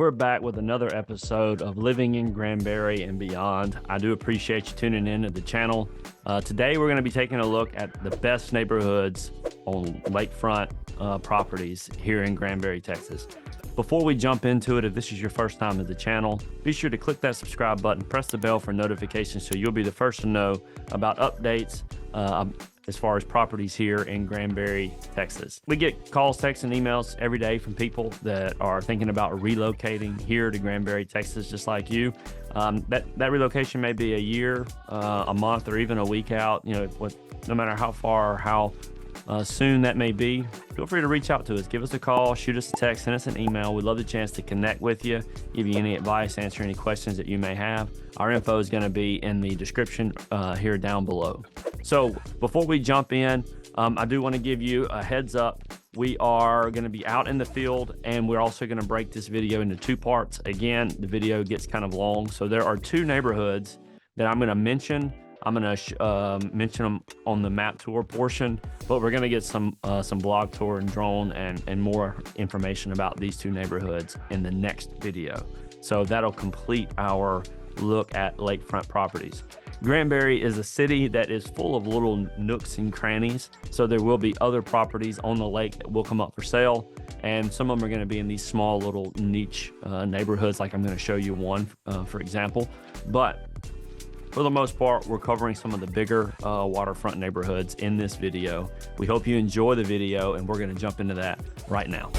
we're back with another episode of Living in Granbury and Beyond. I do appreciate you tuning in to the channel. Today, we're going to be taking a look at the best neighborhoods on lakefront properties here in Granbury, Texas. Before we jump into it, if this is your first time to the channel, be sure to click that subscribe button, press the bell for notifications so you'll be the first to know about updates as far as properties here in Granbury, Texas. We get calls, texts, and emails every day from people that are thinking about relocating here to Granbury, Texas, just like you. That relocation may be a year, a month, or even a week out. You know, no matter how far or how soon that may be, feel free to reach out to us. Give us a call, shoot us a text, send us an email. We'd love the chance to connect with you, give you any advice, answer any questions that you may have. Our info is going to be in the description here down below. So before we jump in, I do want to give you a heads up. We are going to be out in the field, and we're also going to break this video into two parts. Again, the video gets kind of long. So there are two neighborhoods that I'm going to mention. I'm going to mention them on the map tour portion, but we're going to get some blog tour and drone and more information about these two neighborhoods in the next video. So that'll complete our look at lakefront properties. Granbury is a city that is full of little nooks and crannies. So there will be other properties on the lake that will come up for sale. And some of them are going to be in these small little niche neighborhoods, like I'm going to show you one, for example. But for the most part, we're covering some of the bigger waterfront neighborhoods in this video. We hope you enjoy the video, and we're going to jump into that right now.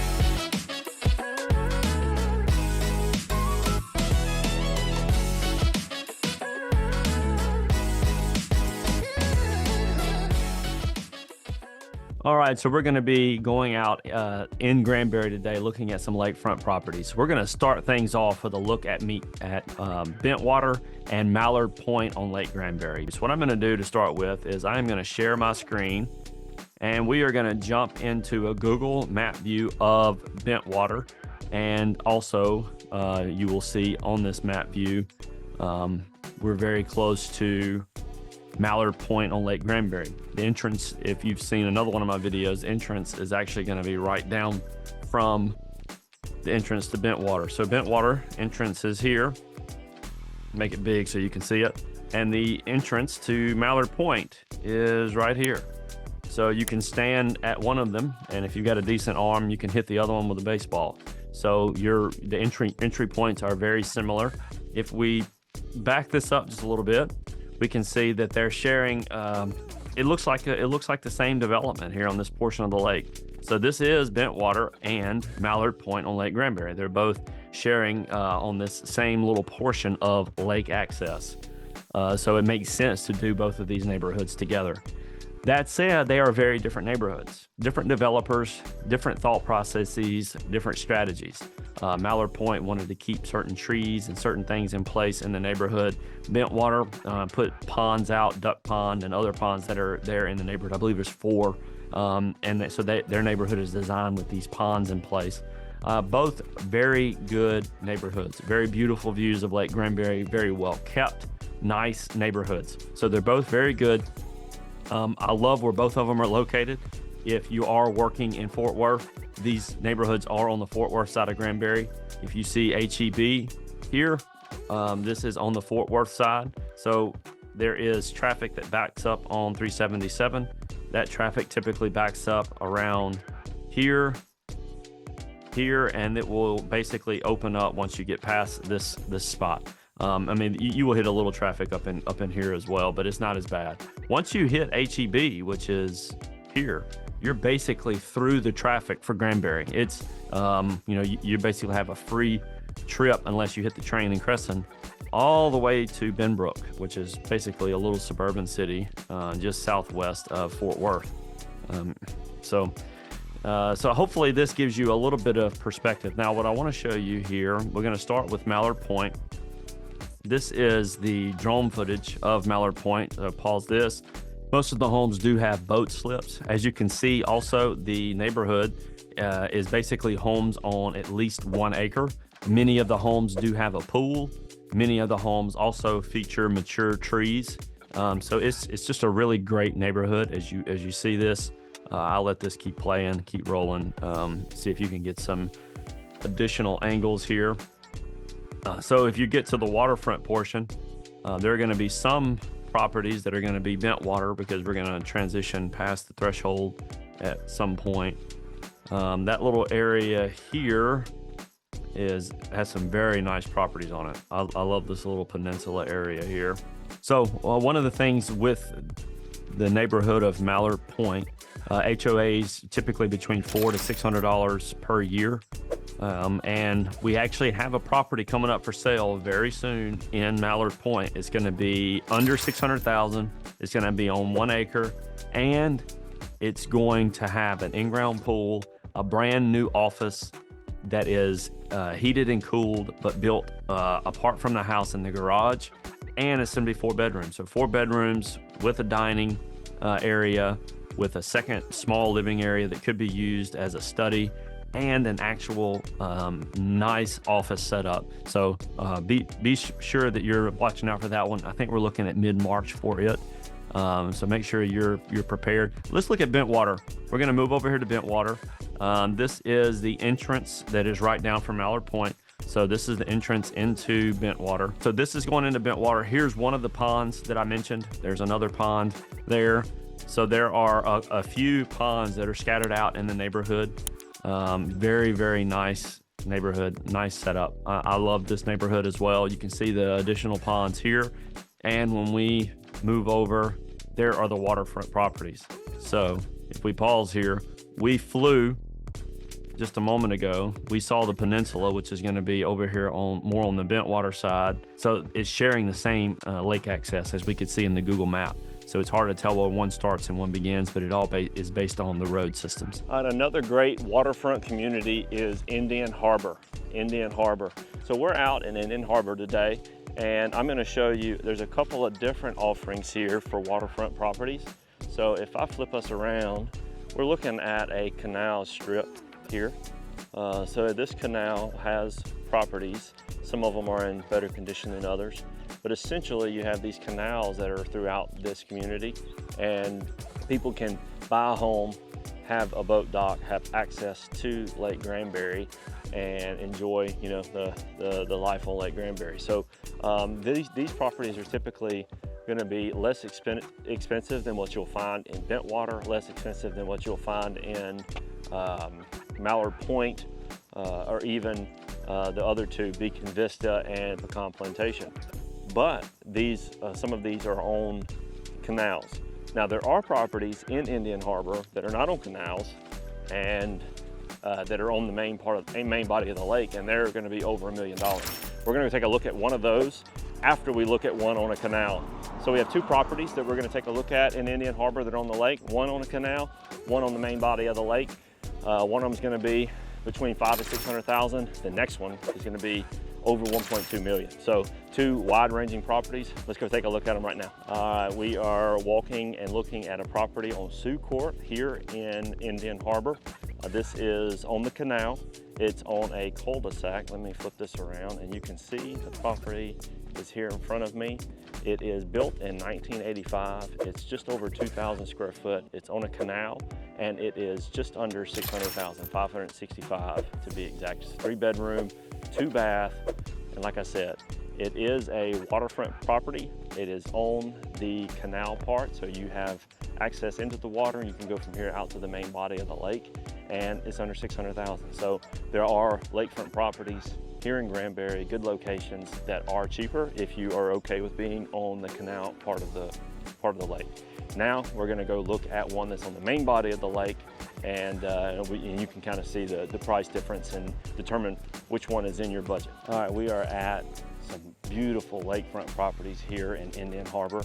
All right, so we're going to be going out in Granbury today, looking at some lakefront properties. We're going to start things off with a look at Bentwater and Mallarde Point on Lake Granbury. So what I'm going to do to start with is I'm going to share my screen, and we are going to jump into a Google map view of Bentwater. And also, you will see on this map view, we're very close to Mallarde Point on Lake Granbury. The entrance, if you've seen another one of my videos, entrance is actually going to be right down from the entrance to Bentwater. So Bentwater entrance is here. Make it big so you can see it. And the entrance to Mallarde Point is right here. So you can stand at one of them, and if you've got a decent arm, you can hit the other one with a baseball. So the entry points are very similar. If we back this up just a little bit, we can see that they're sharing. It looks like the same development here on this portion of the lake. So this is Bentwater and Mallarde Point on Lake Granbury. They're both sharing on this same little portion of lake access. So it makes sense to do both of these neighborhoods together. That said, they are very different neighborhoods, different developers, different thought processes, different strategies. Mallarde Point wanted to keep certain trees and certain things in place in the neighborhood. Bentwater put ponds out, duck pond and other ponds that are there in the neighborhood. I believe there's 4. So their neighborhood is designed with these ponds in place. Both very good neighborhoods, very beautiful views of Lake Granbury, very well kept, nice neighborhoods. So they're both very good. I love where both of them are located. If you are working in Fort Worth, these neighborhoods are on the Fort Worth side of Granbury. If you see HEB here, this is on the Fort Worth side. So there is traffic that backs up on 377. That traffic typically backs up around here, and it will basically open up once you get past this spot. I mean, you will hit a little traffic up in here as well, but it's not as bad. Once you hit HEB, which is here, you're basically through the traffic for Granbury. It's, you basically have a free trip unless you hit the train in Crescent all the way to Benbrook, which is basically a little suburban city just southwest of Fort Worth. So hopefully this gives you a little bit of perspective. Now, what I want to show you here, we're going to start with Mallarde Point. This is the drone footage of Mallarde Point. Pause this. Most of the homes do have boat slips. As you can see, also, the neighborhood is basically homes on at least 1 acre. Many of the homes do have a pool. Many of the homes also feature mature trees. So it's just a really great neighborhood as you see this. I'll let this keep playing, keep rolling. See if you can get some additional angles here. So if you get to the waterfront portion, there are going to be some properties that are going to be Bentwater because we're going to transition past the threshold at some point. That little area here has some very nice properties on it. I love this little peninsula area here. So one of the things with the neighborhood of Mallarde Point, HOAs typically between $400 to $600 per year. And we actually have a property coming up for sale very soon in Mallarde Point. It's going to be under $600,000. It's going to be on 1 acre, and it's going to have an in-ground pool, a brand new office that is heated and cooled, but built apart from the house in the garage, and it's going to be 4 bedrooms. So 4 bedrooms with a dining area, with a second small living area that could be used as a study, and an actual nice office setup. So be sure that you're watching out for that one. I think we're looking at mid-March for it. So make sure you're prepared. Let's look at Bentwater. We're going to move over here to Bentwater. This is the entrance that is right down from Mallarde Point. So this is the entrance into Bentwater. So this is going into Bentwater. Here's one of the ponds that I mentioned. There's another pond there. So there are a few ponds that are scattered out in the neighborhood. Very, very nice neighborhood, nice setup. I love this neighborhood as well. You can see the additional ponds here. And when we move over, there are the waterfront properties. So if we pause here, we flew just a moment ago. We saw the peninsula, which is going to be over here more on the Bentwater side. So it's sharing the same lake access as we could see in the Google map. So it's hard to tell where one starts and one begins, but it all is based on the road systems. And another great waterfront community is Indian Harbor. Indian Harbor. So we're out in Indian Harbor today, and I'm going to show you, there's a couple of different offerings here for waterfront properties. So if I flip us around, we're looking at a canal strip here. So this canal has properties. Some of them are in better condition than others. But essentially, you have these canals that are throughout this community, and people can buy a home, have a boat dock, have access to Lake Granbury, and enjoy, you know, the life on Lake Granbury. So these properties are typically going to be less expensive than what you'll find in Bentwater, less expensive than what you'll find in Mallarde Point, or even the other two, Beacon Vista and Pecan Plantation. But these, some of these are on canals. Now there are properties in Indian Harbor that are not on canals and that are on the main body of the lake, and they're going to be over $1 million. We're going to take a look at one of those after we look at one on a canal. So we have 2 properties that we're going to take a look at in Indian Harbor that are on the lake, one on a canal, one on the main body of the lake. One of them is going to be between $500,000 to $600,000. The next one is going to be over $1.2 million. So 2 wide-ranging properties. Let's go take a look at them right now. We are walking and looking at a property on Sioux Court here in Indian Harbor. This is on the canal. It's on a cul-de-sac. Let me flip this around, and you can see the property is here in front of me. It is built in 1985. It's just over 2,000 square foot. It's on a canal, and it is just under 600,000, 565 to be exact. It's 3 bedroom, 2 bath, and like I said, it is a waterfront property. It is on the canal part, so you have access into the water, and you can go from here out to the main body of the lake, and it's under 600,000. So there are lakefront properties here in Granbury, good locations that are cheaper if you are okay with being on the canal part of the lake. Now we're going to go look at one that's on the main body of the lake, and you can kind of see the price difference and determine which one is in your budget. All right, we are at some beautiful lakefront properties here in Indian Harbor.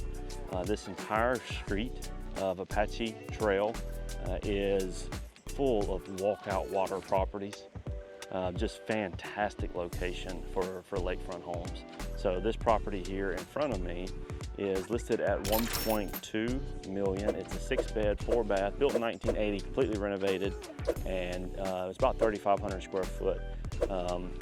This entire street of Apache Trail is full of walkout water properties. Just fantastic location for lakefront homes. So this property here in front of me is listed at $1.2 million. It's a 6-bed, 4-bath, built in 1980, completely renovated, and it's about 3,500 square foot.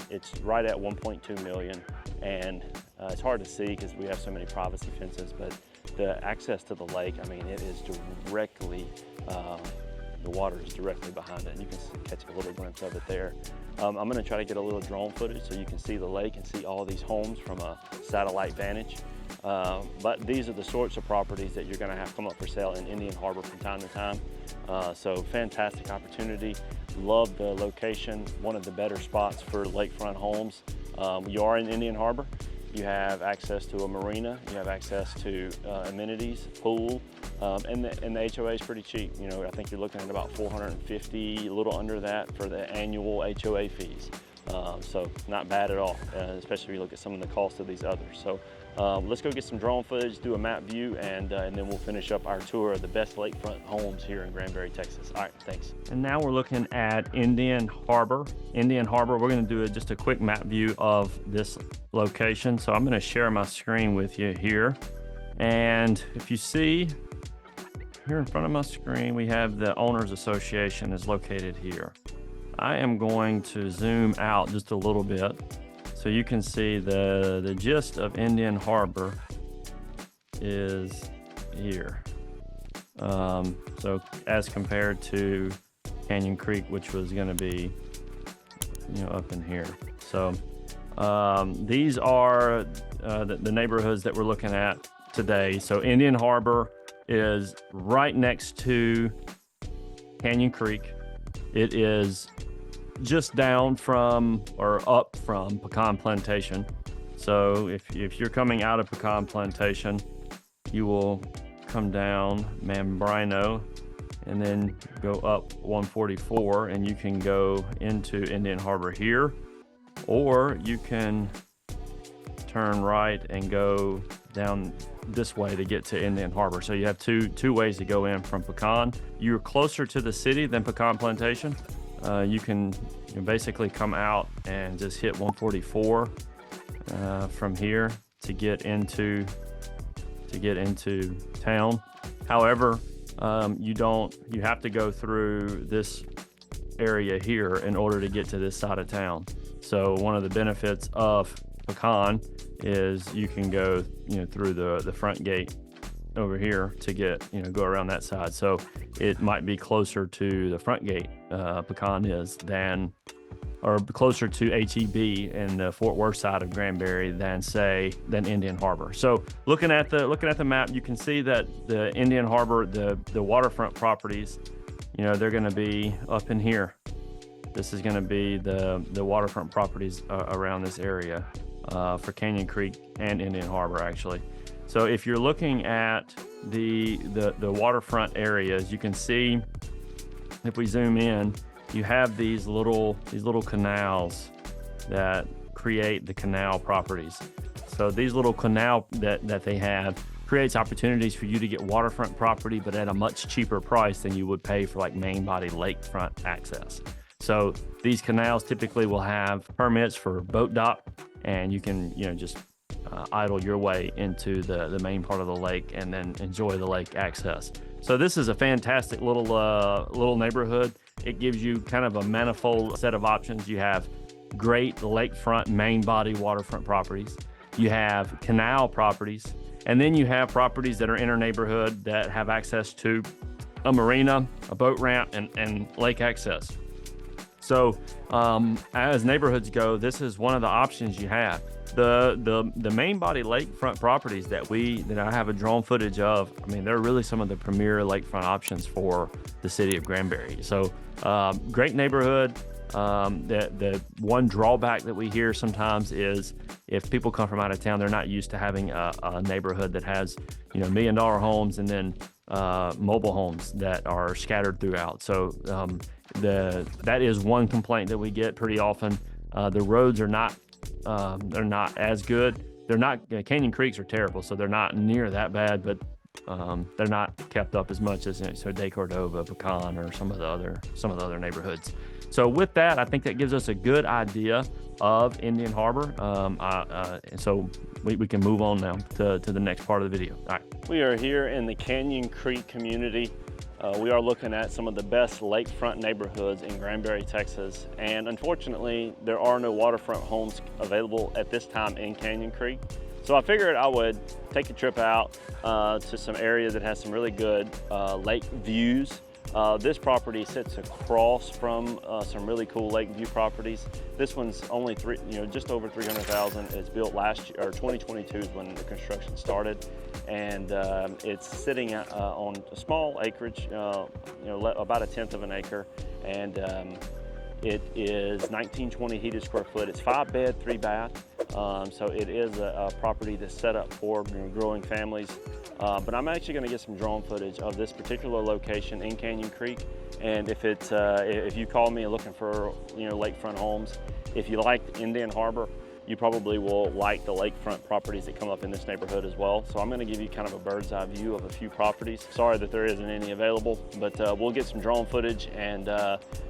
It's right at $1.2 million, and it's hard to see because we have so many privacy fences, but the access to the lake, I mean, it is directly, the water is directly behind it, and you can catch a little glimpse of it there. I'm gonna try to get a little drone footage so you can see the lake and see all these homes from a satellite vantage. But these are the sorts of properties that you're gonna have come up for sale in Indian Harbor from time to time. So fantastic opportunity. Love the location, one of the better spots for lakefront homes. You are in Indian Harbor. You have access to a marina, you have access to amenities, pool, and the HOA is pretty cheap. You know, I think you're looking at about $450, a little under that for the annual HOA fees. So not bad at all, especially if you look at some of the costs of these others. So let's go get some drone footage, do a map view, and then we'll finish up our tour of the best lakefront homes here in Granbury, Texas. All right, thanks. And now we're looking at Indian Harbor. Indian Harbor, we're going to do just a quick map view of this location. So I'm going to share my screen with you here. And if you see here in front of my screen, we have the Owners Association is located here. I am going to zoom out just a little bit so you can see the gist of Indian Harbor is here. So as compared to Canyon Creek, which was going to be, you know, up in here. So these are the neighborhoods that we're looking at today. So Indian Harbor is right next to Canyon Creek. It is just down from or up from Pecan Plantation. So if you're coming out of Pecan Plantation, you will come down Mambrino and then go up 144 and you can go into Indian Harbor here, or you can turn right and go down this way to get to Indian Harbor. So you have two ways to go in from Pecan. You're closer to the city than Pecan Plantation. You can basically come out and just hit 144 from here to get into town. However, you have to go through this area here in order to get to this side of town. So one of the benefits of Pecan is you can go through the front gate over here to get go around that side. So it might be closer to the front gate, Pecan is, or closer to HEB in the Fort Worth side of Granbury than Indian Harbor. So looking at the map, you can see that the Indian Harbor, the waterfront properties, they're going to be up in here. This is going to be the waterfront properties around this area for Canyon Creek and Indian Harbor, actually. So if you're looking at the waterfront areas, you can see, if we zoom in, you have these little canals that create the canal properties. So these little canal that they have creates opportunities for you to get waterfront property, but at a much cheaper price than you would pay for like main body lakefront access. So these canals typically will have permits for boat dock, and you can just idle your way into the main part of the lake and then enjoy the lake access. So this is a fantastic little neighborhood. It gives you kind of a manifold set of options. You have great lakefront main body waterfront properties. You have canal properties, and then you have properties that are inner neighborhood that have access to a marina, a boat ramp, and lake access. So as neighborhoods go, this is one of the options you have. The main body lakefront properties that I have a drone footage of, I mean, they're really some of the premier lakefront options for the city of Granbury. So great neighborhood. The one drawback that we hear sometimes is if people come from out of town, they're not used to having a neighborhood that has $1 million homes and then mobile homes that are scattered throughout. So that is one complaint that we get pretty often. The roads are not they're not as good. They're not, Canyon Creeks are terrible, so they're not near that bad, but they're not kept up as much as De Cordova, Pecan, or some of the other neighborhoods. So with that, I think that gives us a good idea of Indian Harbor. So we can move on now to the next part of the video. All right. We are here in the Canyon Creek community. We are looking at some of the best lakefront neighborhoods in Granbury, Texas, and unfortunately there are no waterfront homes available at this time in Canyon Creek. So I figured I would take a trip out to some areas that has some really good lake views. This property sits across from some really cool lake view properties. This one's only just over 300,000. It's built last year, or 2022 is when the construction started, and it's sitting on a small acreage, about 1/10 of an acre, and it is 1920 heated square foot. It's 5 bed, 3 bath, so it is a property that's set up for growing families. But I'm actually going to get some drone footage of this particular location in Canyon Creek. And if you call me looking for lakefront homes, if you like Indian Harbor, you probably will like the lakefront properties that come up in this neighborhood as well. So I'm going to give you kind of a bird's eye view of a few properties. Sorry that there isn't any available, but we'll get some drone footage, and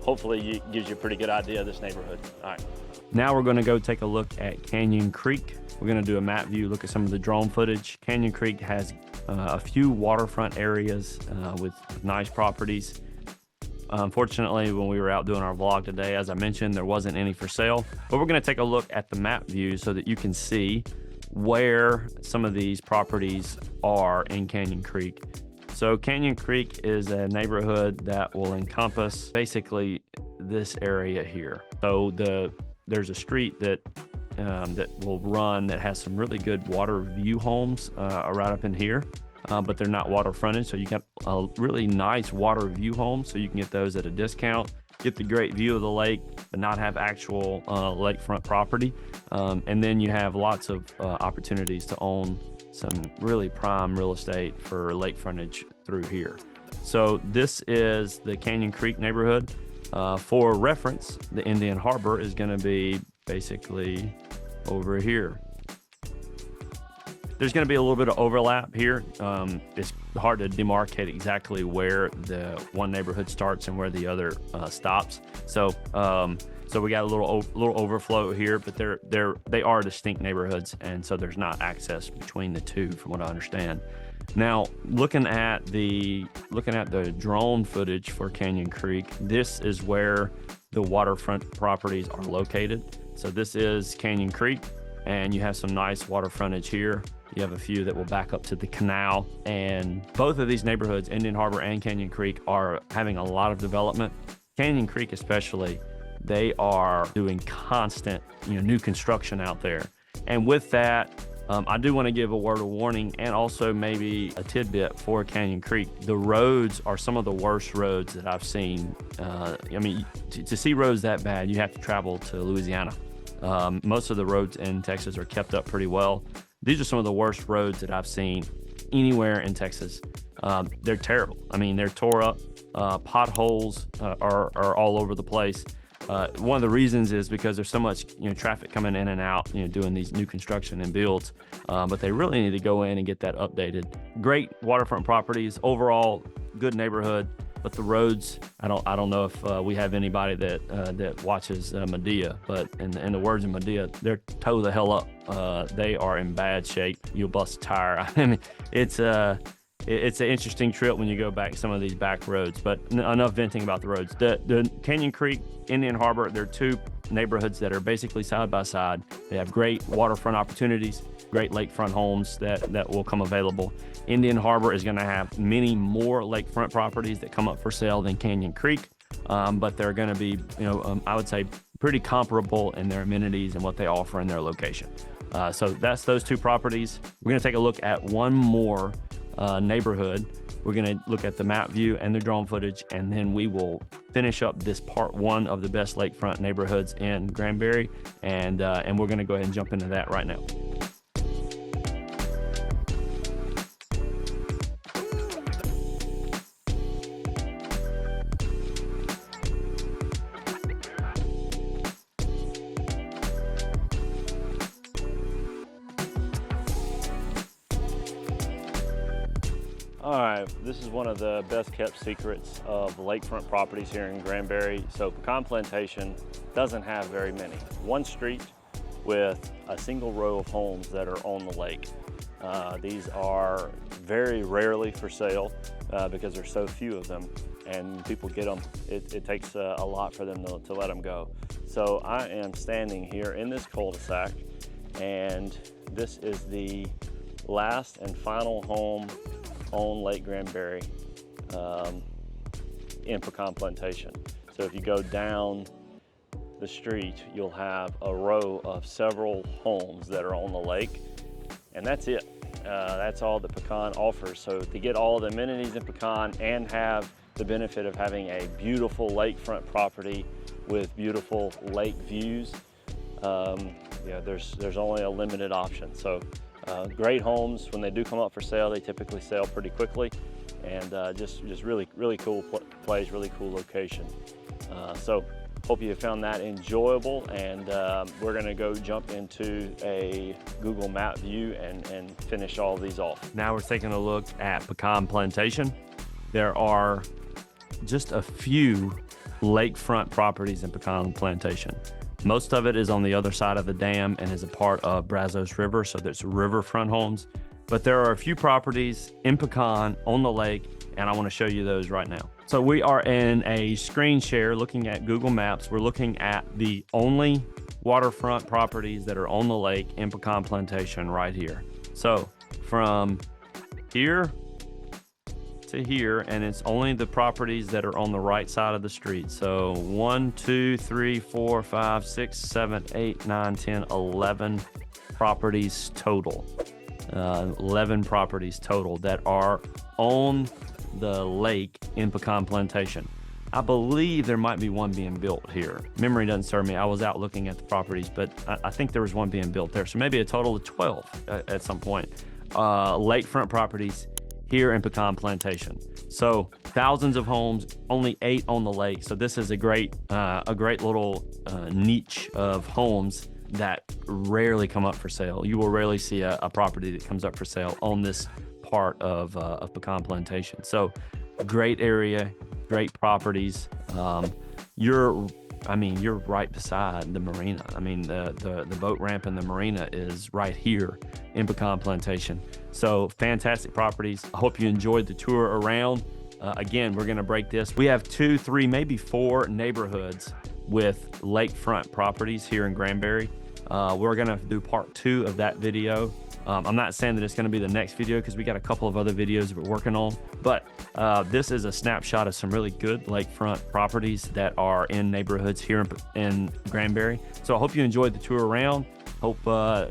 hopefully it gives you a pretty good idea of this neighborhood. All right. Now we're going to go take a look at Canyon Creek. We're going to do a map view, look at some of the drone footage. Canyon Creek has a few waterfront areas with nice properties. Unfortunately, when we were out doing our vlog today, as I mentioned, there wasn't any for sale. But we're going to take a look at the map view so that you can see where some of these properties are in Canyon Creek. So Canyon Creek is a neighborhood that will encompass basically this area here. So there's a street that will run that has some really good water view homes right up in here, but they're not water frontage. So you got a really nice water view home, so you can get those at a discount, get the great view of the lake, but not have actual lakefront property. And then you have lots of opportunities to own some really prime real estate for lake frontage through here. So this is the Canyon Creek neighborhood. For reference, the Indian Harbor is going to be basically over here. There's going to be a little bit of overlap here. It's hard to demarcate exactly where the one neighborhood starts and where the other stops. So we got a little overflow here, but they are distinct neighborhoods, and so there's not access between the two, from what I understand. Now, looking at the drone footage for Canyon Creek, this is where the waterfront properties are located. So this is Canyon Creek, and you have some nice water frontage here. You have a few that will back up to the canal, and both of these neighborhoods, Indian Harbor and Canyon Creek, are having a lot of development. Canyon Creek especially, they are doing constant, new construction out there. And with that, I do want to give a word of warning, and also maybe a tidbit for Canyon Creek. The roads are some of the worst roads that I've seen. To see roads that bad, you have to travel to Louisiana. Most of the roads in Texas are kept up pretty well. These are some of the worst roads that I've seen anywhere in Texas. They're terrible. They're tore up. Potholes are all over the place. One of the reasons is because there's so much traffic coming in and out, doing these new construction and builds, but they really need to go in and get that updated. Great waterfront properties, overall good neighborhood, but the roads, I don't know if we have anybody that watches Medea, but in the words of Medea, they're toe the hell up. They are in bad shape. You'll bust a tire. It's an interesting trip when you go back some of these back roads, but enough venting about the roads. The Canyon Creek, Indian Harbor, they're two neighborhoods that are basically side by side. They have great waterfront opportunities, great lakefront homes that will come available. Indian Harbor is going to have many more lakefront properties that come up for sale than Canyon Creek, but they're going to be, I would say, pretty comparable in their amenities and what they offer in their location. So that's those two properties. We're going to take a look at one more neighborhood. We're going to look at the map view and the drone footage, and then we will finish up this part one of the best lakefront neighborhoods in Granbury, and we're going to go ahead and jump into that right now. All right, this is one of the best kept secrets of lakefront properties here in Granbury. So Pecan Plantation doesn't have very many. One street with a single row of homes that are on the lake. These are very rarely for sale because there's so few of them, and people get them. It takes a lot for them to let them go. So I am standing here in this cul-de-sac, and this is the last and final home on Lake Granbury. in Pecan Plantation. So if you go down the street, you'll have a row of several homes that are on the lake, and that's it. That's all that Pecan offers. So to get all the amenities in Pecan and have the benefit of having a beautiful lakefront property with beautiful lake views, yeah, there's only a limited option. So great homes, when they do come up for sale, they typically sell pretty quickly, and just really cool place, really cool location. So hope you found that enjoyable, and we're gonna go jump into a Google map view and finish all of these off. Now we're taking a look at Pecan Plantation. There are just a few lakefront properties in Pecan Plantation. Most of it is on the other side of the dam and is a part of Brazos River, so there's riverfront homes. But there are a few properties in Pecan on the lake, and I want to show you those right now. So we are in a screen share looking at Google Maps. We're looking at the only waterfront properties that are on the lake in Pecan Plantation right here. So from here to here, and it's only the properties that are on the right side of the street. So 1, 2, 3, 4, 5, 6, 7, 8, 9, 10, 11 properties total. 11 properties total that are on the lake in Pecan Plantation. I believe there might be one being built here. Memory doesn't serve me. I was out looking at the properties, but I think there was one being built there. So maybe a total of 12 at some point. Lakefront properties here in Pecan Plantation. So thousands of homes, only 8 on the lake. So this is a great little niche of homes that rarely come up for sale. You will rarely see a property that comes up for sale on this part of Pecan Plantation. So great area, great properties. You're right beside the marina. I mean, the boat ramp and the marina is right here in Pecan Plantation. So fantastic properties. I hope you enjoyed the tour around. Again, we're gonna break this. We have 2, 3, maybe 4 neighborhoods with lakefront properties here in Granbury. We're gonna do part 2 of that video. I'm not saying that it's gonna be the next video because we got a couple of other videos we're working on, but this is a snapshot of some really good lakefront properties that are in neighborhoods here in Granbury. So I hope you enjoyed the tour around. Hope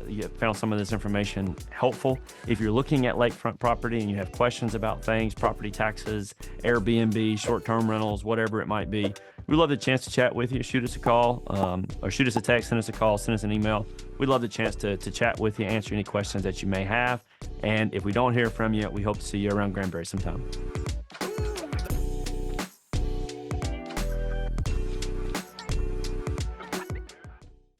you found some of this information helpful. If you're looking at lakefront property and you have questions about things, property taxes, Airbnb, short-term rentals, whatever it might be, we'd love the chance to chat with you. Shoot us a call or shoot us a text, send us a call, send us an email. We'd love the chance to chat with you, answer any questions that you may have. And if we don't hear from you, we hope to see you around Granbury sometime.